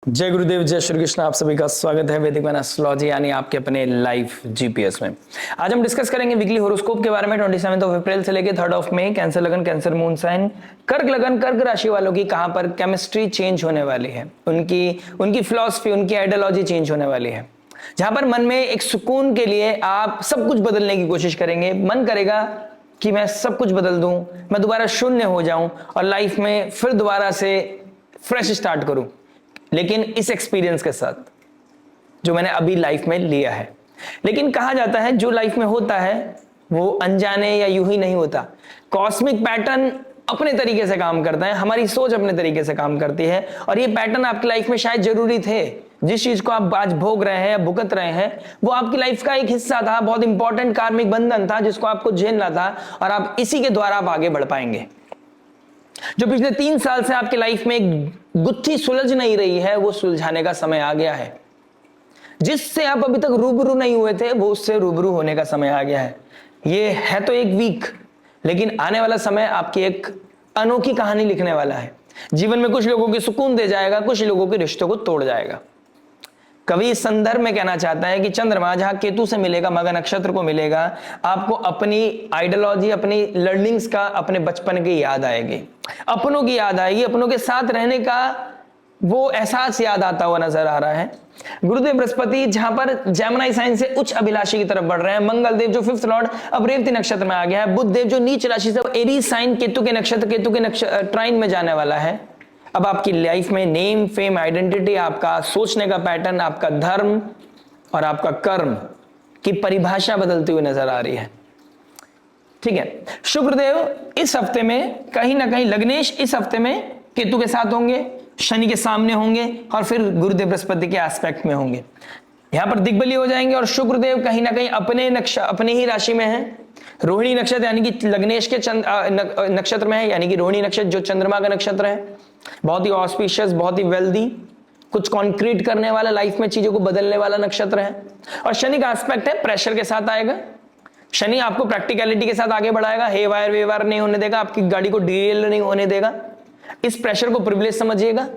जय गुरुदेव, जय श्री कृष्ण। आप सभी का स्वागत है वैदिक मैन एस्ट्रोलॉजी यानी आपके अपने लाइव जीपीएस में। आज हम डिस्कस करेंगे वीकली हॉरोस्कोप के बारे में 27 अप्रैल से लेकर 3 मई। कैंसर लगन, कैंसर मून साइन, कर्क लगन, कर्क राशि वालों की कहां पर केमिस्ट्री चेंज होने वाली है, उनकी फिलॉसफी, उनकी आइडियोलॉजी चेंज होने वाली है। जहां पर मन में एक सुकून के लिए आप सब कुछ बदलने की कोशिश करेंगे। मन करेगा कि मैं सब कुछ बदल दूं, मैं दोबारा शून्य हो जाऊं और लाइफ में फिर दोबारा से फ्रेश स्टार्ट करूं, लेकिन इस एक्सपीरियंस के साथ जो मैंने अभी लाइफ में लिया है। लेकिन कहा जाता है जो लाइफ में होता है वो अनजाने या यूं ही नहीं होता। कॉस्मिक पैटर्न अपने तरीके से काम करता है, हमारी सोच अपने तरीके से काम करती है, और ये पैटर्न आपकी लाइफ में शायद जरूरी थे। जिस चीज को आप आज भोग रहे हैं या भुगत रहे हैं वो आपकी लाइफ का एक हिस्सा था, बहुत इंपॉर्टेंट कार्मिक बंधन था जिसको आपको झेलना था, और आप इसी के द्वारा आप आगे बढ़ पाएंगे। जो पिछले 3 साल से आपकी लाइफ में एक गुत्थी सुलझ नहीं रही है वो सुलझाने का समय आ गया है। जिससे आप अभी तक रूबरू नहीं हुए थे वो उससे रूबरू होने का समय आ गया है। ये है तो एक वीक, लेकिन आने वाला समय आपकी एक अनोखी कहानी लिखने वाला है। जीवन में कुछ लोगों की सुकून दे जाएगा, कुछ लोगों के रिश्तों को तोड़ जाएगा। कवि इस संदर्भ में कहना चाहता है कि चंद्रमा जहां केतु से मिलेगा, मघा नक्षत्र को मिलेगा, आपको अपनी आइडियोलॉजी, अपनी लर्निंग्स का, अपने बचपन की याद आएगी, अपनों की याद आएगी, अपनों के साथ रहने का वो एहसास याद आता हुआ नजर आ रहा है। गुरुदेव बृहस्पति जहां पर जेमिनी साइन से उच्च अभिलाषी की तरफ बढ़ रहे हैं, मंगल देव जो 5th लॉर्ड अब रेवती नक्षत्र में आ गया है, बुध देव जो नीच राशि से एरीज साइन केतु के नक्षत्र ट्राइन में जाने वाला है। अब आपकी लाइफ में नेम, फेम, आइडेंटिटी, आपका सोचने का पैटर्न, आपका धर्म और आपका कर्म की परिभाषा बदलती हुई नजर आ रही है। ठीक है, शुक्रदेव इस हफ्ते में कहीं ना कहीं, लग्नेश इस हफ्ते में केतु के साथ होंगे, शनि के सामने होंगे और फिर गुरुदेव बृहस्पति के एस्पेक्ट में होंगे। यहां पर दिग्बली हो जाएंगे और शुक्रदेव कहीं ना कहीं अपने ही राशि में है। रोहिणी नक्षत्र यानी कि लग्नेश के नक्षत्र में है, यानी कि रोहिणी नक्षत्र जो चंद्रमा का नक्षत्र है, बहुत ही ऑस्पिशियस, बहुत ही वेल्दी, कुछ कॉन्क्रीट करने वाला, लाइफ में चीजों को बदलने वाला नक्षत्र है। और शनि का एस्पेक्ट है, प्रेशर के साथ आएगा। शनि आपको प्रैक्टिकलिटी के साथ आगे बढ़ाएगा, हे वायर वे वायर नहीं होने देगा, आपकी गाड़ी को डीरेल नहीं होने देगा। इस प्रेशर को प्रिविलेज समझिएगा।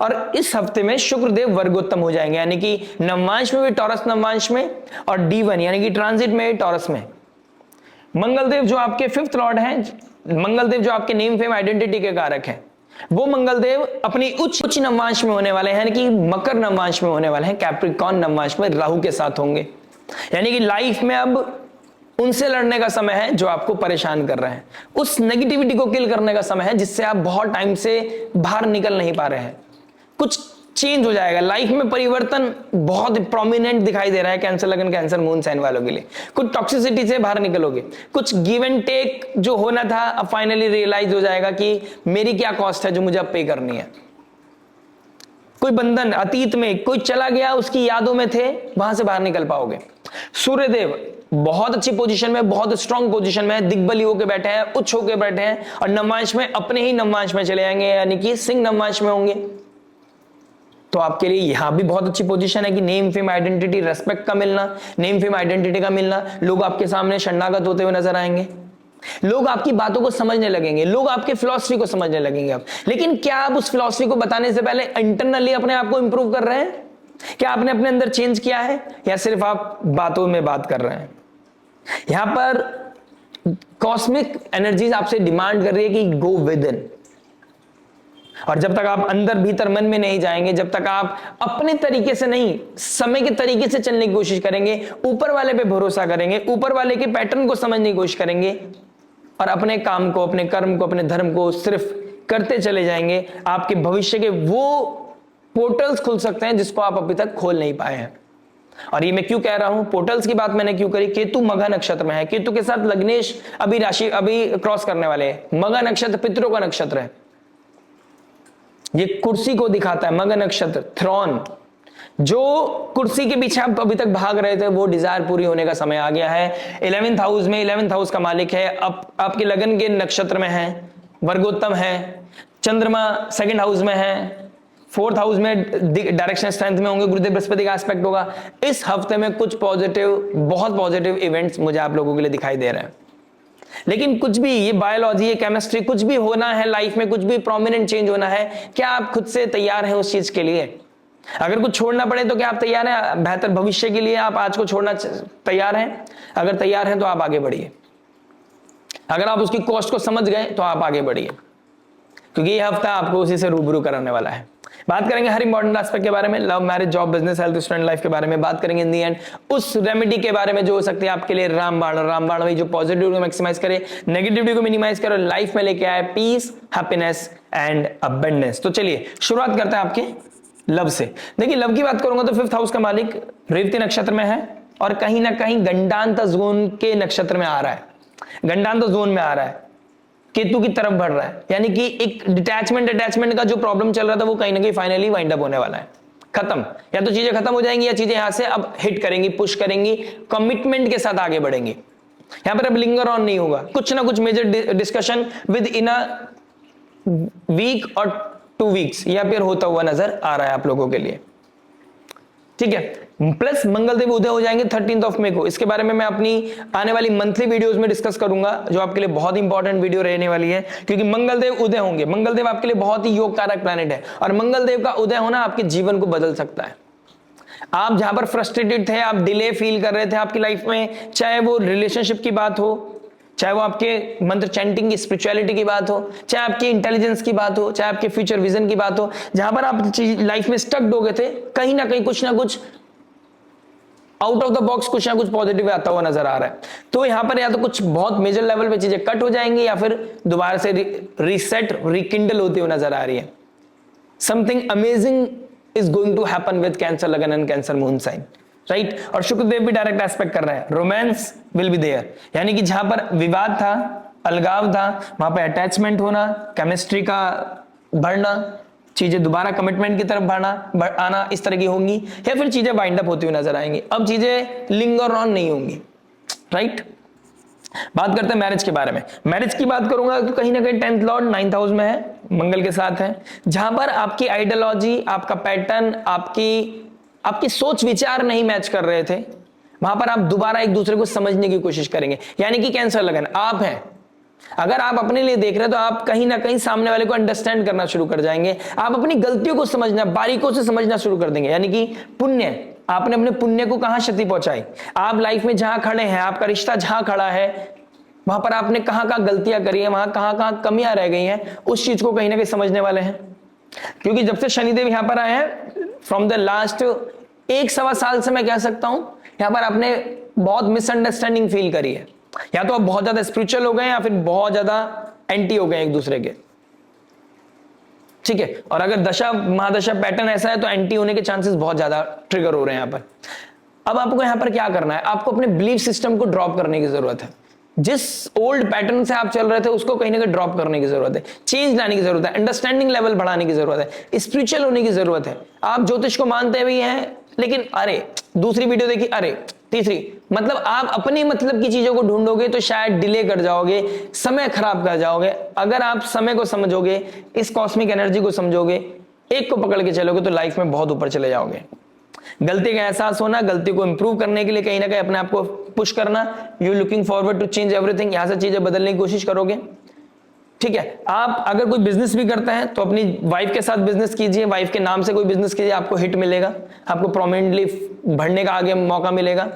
और इस हफ्ते में शुक्रदेव वर्गोत्तम हो जाएंगे, यानी कि नवमांश में भी टॉरस नवमांश में, और D1 यानी कि ट्रांजिट में भी टॉरस में। मंगलदेव जो आपके 5th लॉर्ड हैं, मंगलदेव जो आपके नेम, फेम, आइडेंटिटी के कारक हैं, वो मंगलदेव अपनी उच्च नवमांश में होने वाले हैं, यानी कि मकर नवमांश में होने वाले हैं, कैप्रिकॉर्न नवमांश में राहु के साथ होंगे। यानी कि लाइफ में अब उनसे लड़ने का समय है जो आपको परेशान कर रहे हैं, उस नेगेटिविटी को किल करने का समय है जिससे आप बहुत टाइम से बाहर निकल नहीं पा रहे हैं। कुछ चेंज हो जाएगा, लाइफ में परिवर्तन बहुत प्रोमिनेंट दिखाई दे रहा है कैंसर लगन, कैंसर मून साइन वालों के लिए। कुछ टॉक्सिसिटी से बाहर निकलोगे, कुछ गिव एंड टेक जो होना था अब फाइनली रियलाइज हो जाएगा कि मेरी क्या कॉस्ट है जो मुझे अब पे करनी है। कोई बंधन अतीत में कोई चला गया, उसकी यादों में थे, वहां से बाहर निकल पाओगे। सूर्यदेव बहुत अच्छी पोजीशन में, बहुत स्ट्रांग पोजीशन में, दिग्बली होकर बैठे हैं, उच्च होकर बैठे हैं, और नवमांश में अपने ही नवमांश में चले जाएंगे, यानी कि सिंह नवमांश में होंगे। तो आपके लिए यहां भी बहुत अच्छी पोजीशन है कि नेम, फेम, आइडेंटिटी, रेस्पेक्ट का मिलना, नेम, फेम, आइडेंटिटी का मिलना। लोग आपके सामने शरणागत होते हुए नजर आएंगे, लोग आपकी बातों को समझने लगेंगे, लोग आपके फिलॉसफी को समझने लगेंगे अब। लेकिन क्या आप उस फिलॉसफी को बताने से पहले इंटरनली अपने आप को इंप्रूव कर रहे हैं? क्या आपने अपने अंदर चेंज किया है, या सिर्फ आप बातों में बात कर रहे हैं? यहां पर कॉस्मिक एनर्जीज आपसे डिमांड कर रही है कि गो विद इन। और जब तक आप अंदर भीतर मन में नहीं जाएंगे, जब तक आप अपने तरीके से नहीं, समय के तरीके से चलने की कोशिश करेंगे, ऊपर वाले पे भरोसा करेंगे, ऊपर वाले के पैटर्न को समझने की कोशिश करेंगे, और अपने काम को, अपने कर्म को, अपने धर्म को सिर्फ करते चले जाएंगे, आपके भविष्य के वो पोर्टल्स खुल सकते हैं जिसको आप अभी तक खोल नहीं पाए हैं। और ये मैं क्यों कह रहा हूं, पोर्टल्स की बात मैंने क्यों करी? केतु मघा नक्षत्र में है, केतु के साथ लग्नेश अभी राशि अभी क्रॉस करने वाले हैं। मघा नक्षत्र पितरों का नक्षत्र है, ये कुर्सी को दिखाता है। मघा नक्षत्र थ्रोन, जो कुर्सी के पीछे आप अभी तक भाग रहे थे वो डिजायर पूरी होने का समय आ गया है। 11th हाउस में, 11th हाउस का मालिक है, अब आपके लगन के नक्षत्र में है, वर्गोत्तम है। चंद्रमा 2nd हाउस में है, 4th हाउस में डायरेक्शन स्ट्रेंथ में होंगे, गुरुदेव बृहस्पति का एस्पेक्ट होगा। इस हफ्ते में कुछ पॉजिटिव, बहुत पॉजिटिव इवेंट्स मुझे आप लोगों के लिए दिखाई दे रहे हैं। लेकिन कुछ भी, ये बायोलॉजी, ये केमिस्ट्री, कुछ भी होना है लाइफ में, कुछ भी प्रोमिनेंट चेंज होना है, क्या आप खुद से तैयार हैं उस चीज के लिए? अगर कुछ छोड़ना पड़े तो क्या आप तैयार हैं? बेहतर भविष्य के लिए आप आज को छोड़ना तैयार हैं? अगर तैयार हैं तो आप आगे बढ़िए। अगर आप उसकी कॉस्ट को समझ गए तो आप आगे बढ़िए, क्योंकि ये हफ्ता आपको उसी से रूबरू कराने वाला है। बात करेंगे हर इंपॉर्टेंट एस्पेक्ट के बारे में, love, marriage, job, business, health, student life के बारे में बात करेंगे इन दी एंड। उस रेमेडी के बारे में जो हो सकती है आपके लिए रामबाण। रामबाण में जो पॉजिटिविटी को मैक्सिमाइज करे, नेगेटिविटी को मिनिमाइज करे, लाइफ में लेके आए पीस, हैप्पीनेस एंड अबंडेंस। तो चलिए शुरुआत करते हैं आपके लव से। देखिए लव की बात करूंगा तो 5th हाउस का मालिक रेवती नक्षत्र में है और कहीं ना कहीं गंडांत जोन के नक्षत्र में आ रहा है, गंडांत जोन में आ रहा है, केतु की तरफ बढ़ रहा है। यानी कि एक अटैचमेंट का जो प्रॉब्लम चल रहा था वो कहीं ना कहीं फाइनली वाइंड अप होने वाला है, खत्म। या तो चीजें खत्म हो जाएंगी या चीजें यहां से अब हिट करेंगी, पुश करेंगी, कमिटमेंट के साथ आगे बढ़ेंगे। यहां पर अब लिंगर ऑन नहीं होगा, कुछ ना कुछ major discussion within a week और 2 वीक्स या फिर होता हुआ नजर आ रहा है आप लोगों के लिए, ठीक है। प्लस मंगलदेव उदय हो जाएंगे 13th ऑफ मई को। इसके बारे में मैं अपनी आने वाली मंथली वीडियोस में डिस्कस करूंगा, जो आपके लिए बहुत इंपॉर्टेंट वीडियो रहने वाली है, क्योंकि मंगलदेव उदय होंगे। मंगलदेव आपके लिए बहुत ही योग कारक प्लैनेट है और मंगलदेव का उदय होना आपके जीवन को बदल सकता है। आप जहां पर फ्रस्ट्रेटेड थे, आप डिले फील कर रहे थे आपकी लाइफ में, चाहे वो रिलेशनशिप की बात हो, चाहे वो आपके मंत्र चैंटिंग की स्पिरिचुअलिटी की बात हो, चाहे आपकी इंटेलिजेंस की बात हो, चाहे आपके फ्यूचर विजन की बात हो, जहां पर आप लाइफ में स्टक हो गए थे, कहीं ना कुछ आउट ऑफ द बॉक्स कुछ ना कुछ पॉजिटिव आता हुआ नजर आ रहा है। तो यहां पर या तो कुछ बहुत मेजर लेवल पे चीजें कट हो जाएंगी या फिर दोबारा से रीसेट, रिकिंडल होती हुई नजर आ रही है। Something amazing is going to happen with Cancer lagna and Cancer moon sign, right. और शुक्रदेव भी डायरेक्ट एस्पेक्ट कर रहे हैं, रोमांस विल बी देयर। यानी कि जहां पर विवाद था, अलगाव था, वहां पर अटैचमेंट होना, केमिस्ट्री का बढ़ना, चीजें दोबारा कमिटमेंट की तरफ आना, इस तरह की होंगी, या फिर चीजें वाइंड अप होती हुई नजर आएंगी। अब चीजें लिंगर ऑन नहीं होंगी, राइट। बात करते हैं मैरिज के बारे में। मैरिज की बात करूंगा तो कहीं ना कहीं 10th लॉर्ड 9th हाउस में है, मंगल के साथ है, जहां पर आपकी आइडियोलॉजी, आपका पैटर्न, आपकी सोच विचार नहीं मैच कर रहे थे, वहां पर आप दोबारा एक दूसरे को समझने की कोशिश करेंगे। यानी कि कैंसर लगन आप हैं, अगर आप अपने लिए देख रहे हैं तो आप कहीं ना कहीं सामने वाले को अंडरस्टैंड करना शुरू कर जाएंगे, आप अपनी गलतियों को समझना, बारीकों से समझना शुरू कर देंगे। यानी कि पुण्य, आपने अपने पुण्य को कहां क्षति पहुंचाई, आप लाइफ में जहां खड़े हैं, आपका रिश्ता जहां खड़ा है, वहां पर आपने कहां गलतियां करी है, वहां कहां कमियां रह गई हैं, उस चीज को कहीं ना कहीं समझने वाले हैं। क्योंकि जब से शनिदेव यहां पर आए हैं, फ्रॉम द लास्ट 1-1.25 साल से मैं कह सकता हूं, यहां पर आपने बहुत मिसअंडरस्टैंडिंग फील करी है। या तो आप बहुत ज्यादा स्पिरिचुअल हो गए या फिर बहुत ज्यादा एंटी हो गए एक दूसरे के, ठीक है। और अगर दशा महादशा पैटर्न ऐसा है तो एंटी होने के चांसेस बहुत ज्यादा ट्रिगर हो रहे हैं यहां पर। अब आपको यहां पर क्या करना है, आपको अपने बिलीफ सिस्टम को ड्रॉप करने की जरूरत है। जिस ओल्ड पैटर्न से आप चल रहे थे उसको कहीं ना कहीं ड्रॉप करने की जरूरत है, चेंज लाने की जरूरत है, अंडरस्टैंडिंग लेवल बढ़ाने की जरूरत है, स्पिरिचुअल होने की जरूरत है। आप ज्योतिष को मानते भी हैं, लेकिन अरे दूसरी वीडियो देखी, अरे तीसरी, मतलब आप अपनी मतलब की चीजों को ढूंढोगे तो शायद डिले कर जाओगे, समय खराब कर जाओगे। अगर आप समय को समझोगे, इस कॉस्मिक एनर्जी को समझोगे, एक को पकड़ के चलोगे तो लाइफ में बहुत ऊपर चले जाओगे। गलती का एहसास होना, गलती को इंप्रूव करने के लिए कहीं ना कहीं अपने आप को पुश करना, you looking forward to change everything, यहां से चीजें बदलने की कोशिश करोगे, ठीक है। आप अगर कोई बिजनेस भी करते हैं तो अपनी वाइफ के साथ बिजनेस कीजिए, वाइफ के नाम से कोई बिजनेस कीजिए, आपको हिट मिलेगा, आपको प्रोमिनेंटली बढ़ने का आगे मौका मिलेगा।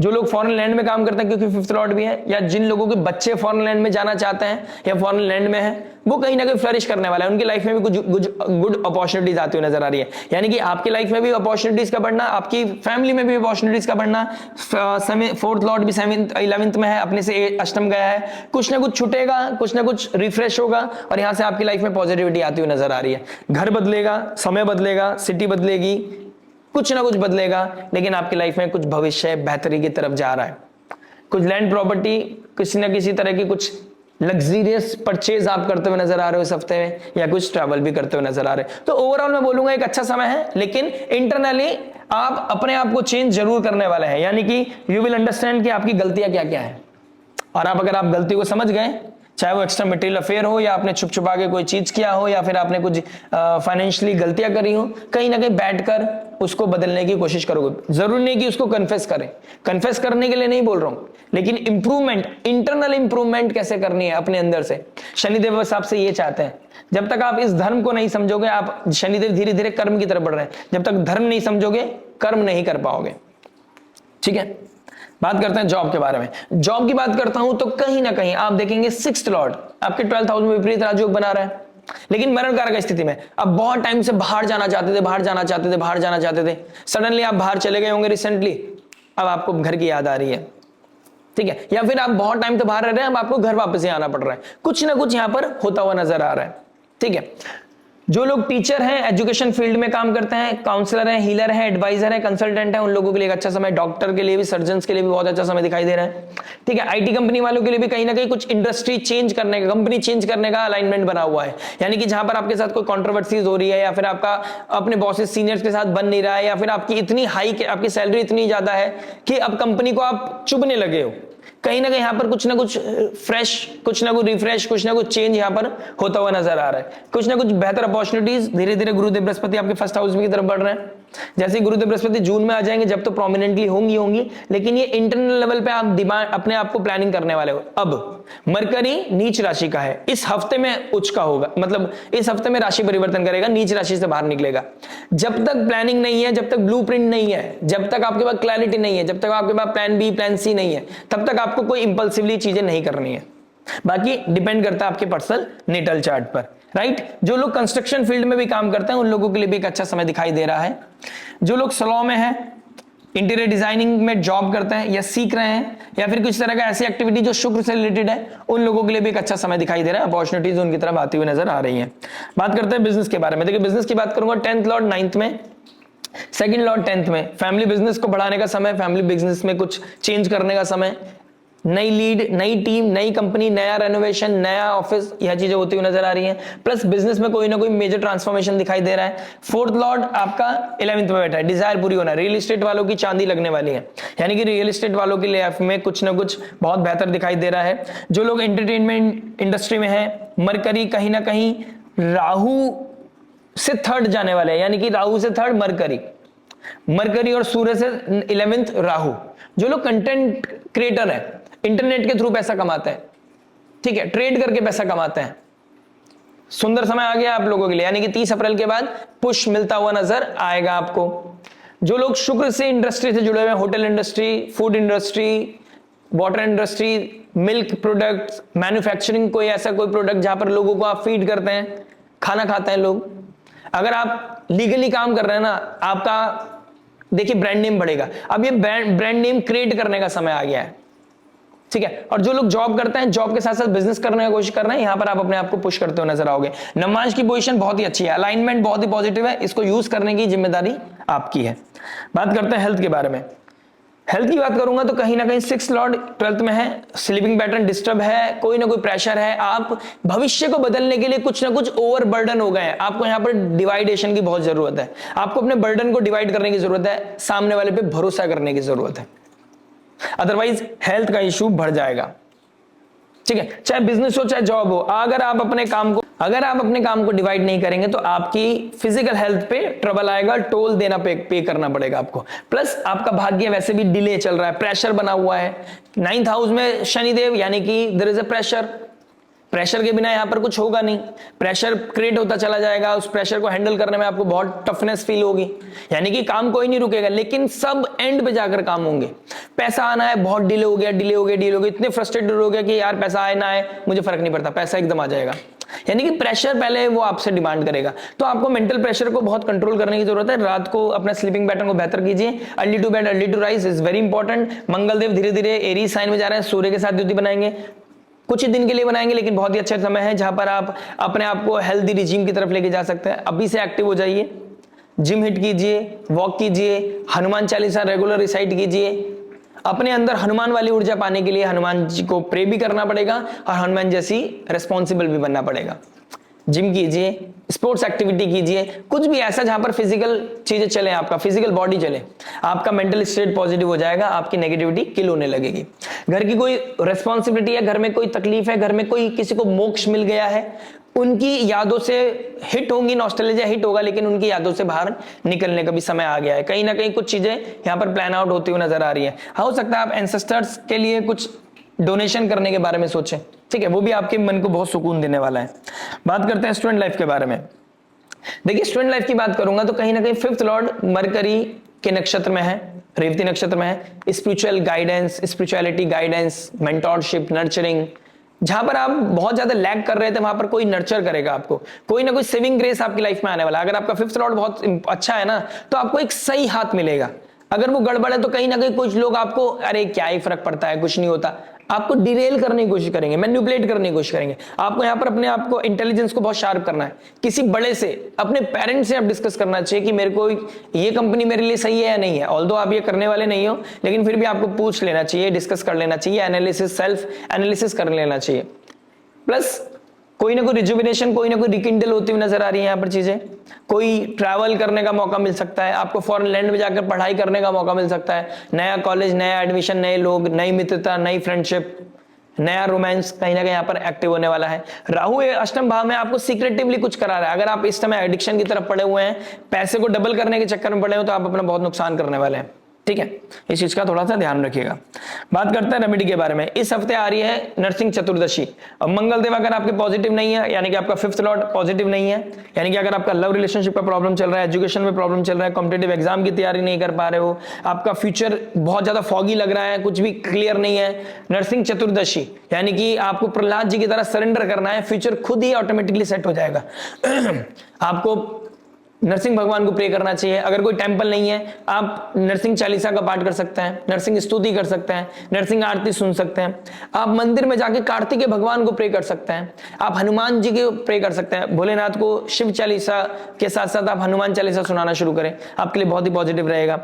जो लोग फॉरेन लैंड में काम करते हैं, क्योंकि 5th लॉर्ड भी है, या जिन लोगों के बच्चे फॉरेन लैंड में जाना चाहते हैं या फॉरेन लैंड में है, वो कहीं ना कहीं फ्लरिश करने वाला है, उनकी लाइफ में भी कुछ गुड अपॉर्चुनिटीज आती हुई नजर आ रही है। यानी कि आपकी लाइफ में भी अपॉर्चुनिटीज का बढ़ना, आपकी फैमिली में भी अपॉर्चुनिटीज का बढ़ना। 4th लॉर्ड भी 7th 11th में है, अपने से अष्टम गया है, कुछ ना कुछ छूटेगा, कुछ ना कुछ रिफ्रेश होगा और यहां से आपकी लाइफ में पॉजिटिविटी आती हुई नजर आ रही है। घर बदलेगा, समय बदलेगा, सिटी बदलेगी, कुछ ना कुछ बदलेगा, लेकिन आपकी लाइफ में कुछ भविष्य बेहतरी की तरफ जा रहा है। कुछ लैंड प्रॉपर्टी, किसी ना किसी तरह की कुछ लग्जरियस परचेज आप करते हुए नजर आ रहे हो इस हफ्ते में, या कुछ ट्रैवल भी करते हुए नजर आ रहे हैं। तो ओवरऑल मैं बोलूंगा एक अच्छा समय है, लेकिन इंटरनली आप अपने आप को चेंज जरूर करने वाले हैं। यानी कि यू विल अंडरस्टैंड कि आपकी गलतियां क्या क्या है, और आप अगर आप गलती को समझ गए चाहे वो एक्स्ट्रा मटेरियल अफेयर हो या आपने छुप छुपा के कोई चीज किया हो या फिर आपने कुछ फाइनेंशियली गलतियां करी हो, कहीं ना कहीं बैठकर उसको बदलने की कोशिश करोगे। जरूरी नहीं कि उसको कन्फेस करें, कन्फेस करने के लिए नहीं बोल रहा हूं, लेकिन इंप्रूवमेंट, इंटरनल इंप्रूवमेंट कैसे करनी है अपने अंदर से, शनिदेव बस आपसे ये चाहते हैं। जब तक आप इस धर्म को नहीं समझोगे, आप शनिदेव धीरे धीरे कर्म की तरफ बढ़ रहे हैं, जब तक धर्म नहीं समझोगे कर्म नहीं कर पाओगे। ठीक है, बात करते हैं जॉब के बारे में। जॉब की बात करता हूं तो कहीं ना कहीं आप देखेंगे 6th लॉर्ड आपके 12th हाउस में विपरीत राजयोग बना रहा है, लेकिन मरण कारक स्थिति में। अब बहुत टाइम से बाहर जाना चाहते थे, बाहर जाना चाहते थे, बाहर जाना चाहते थे, सडनली आप बाहर चले गए होंगे रिसेंटली, अब आपको घर की याद आ रही है। ठीक है, या फिर आप बहुत टाइम से बाहर रह रहे हैं, अब आपको घर वापस ही आना पड़ रहा है, कुछ ना कुछ यहां पर होता हुआ नजर आ रहा है। ठीक है, जो लोग टीचर हैं, एजुकेशन फील्ड में काम करते हैं, काउंसलर हैं, हीलर हैं, एडवाइजर हैं, कंसल्टेंट हैं, उन लोगों के लिए एक अच्छा समय, डॉक्टर के लिए भी, सर्जन्स के लिए भी बहुत अच्छा समय दिखाई दे रहा है। ठीक है, आईटी कंपनी वालों के लिए भी कहीं ना कहीं कुछ इंडस्ट्री चेंज करने का, कंपनी चेंज करने का अलाइनमेंट बना हुआ है, यानी कि जहां पर आपके साथ कोई कॉन्ट्रोवर्सीज हो रही है या फिर आपका अपने बॉसेस सीनियर्स के साथ बन नहीं रहा है, या फिर आपकी इतनी हाई, आपकी सैलरी इतनी ज्यादा है कि अब कंपनी को आप चुभने लगे हो, कहीं ना कहीं यहां पर कुछ ना कुछ फ्रेश, कुछ ना कुछ रिफ्रेश, कुछ ना कुछ चेंज यहां पर होता हुआ नजर आ रहा है। कुछ ना कुछ बेहतर अपॉर्चुनिटीज, धीरे धीरे गुरुदेव बृहस्पति आपके फर्स्ट हाउस की तरफ बढ़ रहे हैं। जैसे ही गुरुदेव बृहस्पति जून में आ जाएंगे, जब तो प्रोमिनेंटली होंगी, लेकिन ये इंटरनल लेवल पे आप डिमांड अपने आप को प्लानिंग करने वाले हो। अब मरकरी नीच राशि का है, इस हफ्ते में उच्च का होगा, मतलब इस हफ्ते में राशि परिवर्तन करेगा, नीच राशि से बाहर निकलेगा। जब तक प्लानिंग नहीं है, जब तक ब्लूप्रिंट नहीं है, जब तक आपके पास क्लैरिटी नहीं है, जब तक आपके पास प्लान बी प्लान सी नहीं है, तब तक आपको कोई इंपल्सिवली चीजें नहीं करनी है। बाकी डिपेंड करता है आपके पर्सनल नेटल चार्ट पर, राइट। जो लोग कंस्ट्रक्शन फील्ड में भी काम करते हैं उन लोगों के लिए भी एक अच्छा समय दिखाई दे रहा है। जो लोग सलॉ में है, इंटीरियर डिजाइनिंग में जॉब करते हैं या सीख रहे हैं, या फिर कुछ तरह का ऐसी एक्टिविटी जो शुक्र से रिलेटेड है, उन लोगों के लिए भी एक अच्छा समय दिखाई दे रहा है। अपॉर्चुनिटीज उनकी तरफ आती हुई नजर आ रही है। बात करते हैं बिजनेस के बारे में। देखिए, बिजनेस की बात करूंगा, 10th लॉर्ड 9th में, 2nd लॉर्ड 10th में, फैमिली बिजनेस को बढ़ाने का समय, फैमिली बिजनेस में कुछ चेंज करने का समय, नई लीड, नई टीम, नई कंपनी, नया रेनोवेशन, नया ऑफिस, यह चीजें होती हुई नजर आ रही हैं। प्लस बिजनेस में कोई ना कोई मेजर ट्रांसफॉर्मेशन दिखाई दे रहा है। 4th लॉर्ड आपका 11th में बैठा है, डिजायर पूरी होना है। रियल एस्टेट वालों की चांदी लगने वाली है, यानी कि रियल एस्टेट वालों की लाइफ में कुछ ना कुछ बहुत बेहतर दिखाई दे रहा है। जो लोग एंटरटेनमेंट इंडस्ट्री में है, मरकरी कहीं ना कहीं राहु से 3rd जाने वाले हैं, यानी कि राहु से 3rd मरकरी और सूर्य से 11th राहु। जो लोग कंटेंट क्रिएटर है, इंटरनेट के थ्रू पैसा कमाते हैं, ठीक है, ट्रेड करके पैसा कमाते हैं, सुंदर समय आ गया आप लोगों के लिए, यानी कि 30 अप्रैल के बाद पुश मिलता हुआ नजर आएगा आपको। जो लोग शुक्र से इंडस्ट्री से जुड़े हुए हैं, hotel industry, food industry, water industry, milk products, manufacturing, कोई ऐसा कोई प्रोडक्ट जहां पर लोगों को आप फीड करते हैं, खाना खाते हैं लोग, अगर आप लीगली काम कर रहे हैं ना, आपका देखिए ब्रांड नेम बढ़ेगा। अब ये ब्रांड नेम क्रिएट करने का समय आ गया है, ठीक है। और जो लोग जॉब करते हैं, जॉब के साथ साथ बिजनेस करने की कोशिश कर रहे हैं, यहां पर आप अपने आप को पुश करते हुए नजर आओगे। नवमांश की पोजीशन बहुत ही अच्छी है, अलाइनमेंट बहुत ही पॉजिटिव है, इसको यूज करने की जिम्मेदारी आपकी है। बात करते हैं हेल्थ के बारे में। हेल्थ की बात करूंगा तो कहीं ना कहीं 6th लॉर्ड 12th में है, स्लीपिंग पैटर्न डिस्टर्ब है, कोई ना कोई प्रेशर है, आप भविष्य को बदलने के लिए कुछ ना कुछ ओवर बर्डन हो गए हैं। आपको यहां पर डिवाइडेशन की बहुत जरूरत है, आपको अपने बर्डन को डिवाइड करने की जरूरत है, सामने वाले पे भरोसा करने की जरूरत है, अदरवाइज हेल्थ का इश्यू बढ़ जाएगा, ठीक है। चाहे बिजनेस हो चाहे जॉब हो, अगर आप अपने काम को डिवाइड नहीं करेंगे तो आपकी फिजिकल हेल्थ पे ट्रबल आएगा, टोल देना पे करना पड़ेगा आपको। प्लस आपका भाग्य वैसे भी डिले चल रहा है, प्रेशर बना हुआ है, 9th हाउस में शनिदेव, यानी कि देयर इज अ प्रेशर के बिना यहां पर कुछ होगा नहीं, प्रेशर क्रिएट होता चला जाएगा, उस प्रेशर को हैंडल करने में आपको बहुत टफनेस फील होगी, यानी कि काम कोई नहीं रुकेगा, लेकिन सब एंड पे जाकर काम होंगे। पैसा आना है, बहुत डिले हो गया, इतने फ्रस्ट्रेटेड हो गया कि यार पैसा आए ना आए मुझे फर्क नहीं पड़ता, पैसा एकदम आ जाएगा, यानी कि प्रेशर पहले वो आपसे डिमांड करेगा। तो आपको मेंटल प्रेशर को बहुत कंट्रोल करने की जरूरत है। रात को अपना स्लीपिंग पैटर्न को बेहतर कीजिए, early to bed early to rise is very important. Mangaldev धीरे धीरे एरीज साइन में जा रहे हैं, सूर्य के साथ युति बनाएंगे, कुछ ही दिन के लिए बनाएंगे, लेकिन बहुत ही अच्छा समय है जहां पर आप अपने आप को हेल्दी रिजीम की तरफ लेके जा सकते हैं। अभी से एक्टिव हो जाइए, जिम हिट कीजिए, वॉक कीजिए, हनुमान चालीसा रेगुलर रिसाइट कीजिए। अपने अंदर हनुमान वाली ऊर्जा पाने के लिए हनुमान जी को प्रे भी करना पड़ेगा और हनुमान जैसी रेस्पॉन्सिबल भी बनना पड़ेगा। जिम कीजिए, स्पोर्ट्स एक्टिविटी कीजिए, कुछ भी ऐसा जहां पर फिजिकल चीजें चले, आपका फिजिकल बॉडी चले, आपका मेंटल स्टेट पॉजिटिव हो जाएगा, आपकी नेगेटिविटी किल होने लगेगी। घर की कोई रेस्पॉन्सिबिलिटी है, घर में कोई तकलीफ है, घर में कोई किसी को मोक्ष मिल गया है, उनकी यादों से हिट होंगी, नॉस्टैल्जिया हिट होगा, लेकिन उनकी यादों से बाहर निकलने का भी समय आ गया है। कहीं ना कहीं कुछ चीजें यहां पर प्लान आउट होती हुई नजर आ रही है। हो सकता है आप एंसेस्टर्स के लिए कुछ डोनेशन करने के बारे में सोचें, ठीक है, वो भी आपके मन को बहुत सुकून देने वाला है। बात करते हैं स्टूडेंट लाइफ के बारे में। देखिए, स्टूडेंट लाइफ की बात करूंगा तो कहीं ना कहीं 5th लॉर्ड मरकरी के नक्षत्र में है, रेवती नक्षत्र में है। Spiritual guidance, spirituality guidance, mentorship, nurturing, जहां पर आप बहुत ज्यादा लैग कर रहे थे वहां पर कोई नर्चर करेगा आपको, कोई ना कोई सेविंग ग्रेस आपकी लाइफ में आने वाला है। अगर आपका 5th लॉर्ड बहुत अच्छा है ना, तो आपको एक सही हाथ मिलेगा। अगर वो गड़बड़ है तो कहीं ना कहीं कुछ लोग आपको, अरे क्या ही फर्क पड़ता है, कुछ नहीं होता, आपको डिरेल करने की कोशिश करेंगे, मैनिपुलेट करने की कोशिश करेंगे। आपको यहां पर अपने आप को, इंटेलिजेंस को बहुत शार्प करना है। किसी बड़े से, अपने पेरेंट्स से आप डिस्कस करना चाहिए कि मेरे को ये कंपनी मेरे लिए सही है या नहीं है। ऑल्दो आप ये करने वाले नहीं हो, लेकिन फिर भी आपको पूछ लेना चाहिए, डिस्कस कर लेना चाहिए, एनालिसिस, सेल्फ एनालिसिस कर लेना चाहिए। प्लस कोई ना कोई रिजुविनेशन, कोई ना कोई रिकिंडल होती हुई नजर आ रही है यहाँ पर चीजें। कोई ट्रैवल करने का मौका मिल सकता है आपको, फॉरेन लैंड में जाकर पढ़ाई करने का मौका मिल सकता है, नया कॉलेज, नया एडमिशन, नए लोग, नई मित्रता, नई फ्रेंडशिप, नया रोमांस कहीं ना कहीं यहाँ पर एक्टिव होने वाला है। राहु अष्टम भाव में आपको सीक्रेटिवली कुछ करा रहा है। अगर आप इस समय एडिक्शन की तरफ पड़े हुए हैं, पैसे को डबल करने के चक्कर में पड़े हो, तो आप अपना बहुत नुकसान करने वाले हैं, ठीक है, इस चीज का थोड़ा सा ध्यान रखिएगा। बात करते हैं रेमेडी के बारे में। इस हफ्ते आ रही है नरसिंह चतुर्दशी। अब मंगल देव अगर आपके पॉजिटिव नहीं है, यानी कि आपका 5th लॉर्ड पॉजिटिव नहीं है, यानी कि अगर आपका लव रिलेशनशिप का प्रॉब्लम चल रहा है, एजुकेशन में प्रॉब्लम चल रहा है, कॉम्पिटेटिव एग्जाम की तैयारी नहीं कर पा रहे हो, आपका फ्यूचर बहुत ज्यादा फॉगी लग रहा है, कुछ भी क्लियर नहीं है, नरसिंह चतुर्दशी यानी कि आपको प्रहलाद जी की तरह सरेंडर करना है, फ्यूचर खुद ही ऑटोमेटिकली सेट हो जाएगा। आपको नरसिंह भगवान को प्रे करना चाहिए। अगर कोई टेंपल नहीं है, आप नरसिंह चालीसा का पाठ कर सकते हैं, नरसिंह स्तुति कर सकते हैं, नरसिंह आरती सुन सकते हैं। आप मंदिर में जाके कार्तिकेय भगवान को प्रे कर सकते हैं, आप हनुमान जी के प्रे कर सकते हैं, भोलेनाथ को शिव चालीसा के साथ साथ आप हनुमान चालीसा सुनाना शुरू करें, आपके लिए बहुत ही पॉजिटिव रहेगा।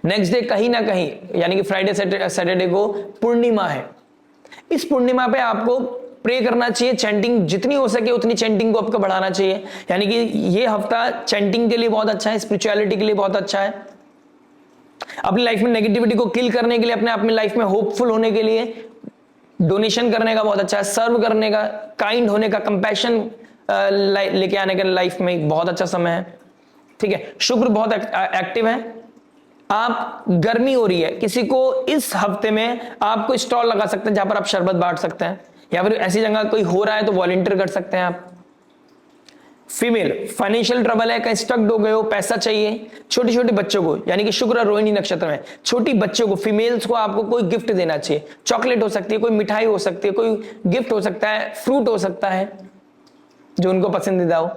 नेक्स्ट डे कहीं ना कहीं, यानी कि फ्राइडे सैटरडे को पूर्णिमा है। इस पूर्णिमा पे आपको प्रे करना चाहिए, चैंटिंग जितनी हो सके उतनी चैंटिंग को आपको बढ़ाना चाहिए। यानी कि ये हफ्ता चैंटिंग के लिए बहुत अच्छा है, स्पिरिचुअलिटी के लिए बहुत अच्छा है। अपनी लाइफ में नेगेटिविटी को किल करने के लिए, अपने आप में लाइफ में होपफुल होने के लिए डोनेशन करने का बहुत अच्छा है, सर्व करने का, काइंड होने का, कंपैशन लेके आने का लाइफ में बहुत अच्छा समय है, ठीक है। शुक्र बहुत एक्टिव है। आप, गर्मी हो रही है, किसी को इस हफ्ते में आपको स्टॉल लगा सकते हैं जहां पर आप शरबत बांट सकते हैं, या फिर ऐसी जगह कोई हो रहा है तो वॉलंटियर कर सकते हैं आप। फीमेल, फाइनेंशियल ट्रबल है, कहीं स्टक्ड हो गए हो, पैसा चाहिए, छोटे छोटे बच्चों को, यानी कि शुक्र रोहिणी नक्षत्र में छोटी बच्चों को, फीमेल्स को आपको कोई गिफ्ट देना चाहिए। चॉकलेट हो सकती है, कोई मिठाई हो सकती है, कोई गिफ्ट हो सकता है, फ्रूट हो सकता है जो उनको पसंदीदा हो,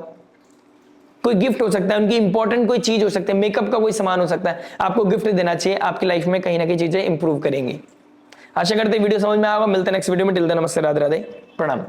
कोई गिफ्ट हो सकता है, उनकी इंपॉर्टेंट कोई चीज हो सकती है, मेकअप का कोई सामान हो सकता है, आपको गिफ्ट देना चाहिए। आपकी लाइफ में कहीं ना कहीं चीजें इंप्रूव करेंगी। आशा करते हैं वीडियो समझ में आएगा। मिलते हैं नेक्स्ट वीडियो में। टिल देन नमस्ते, राधे राधे, प्रणाम।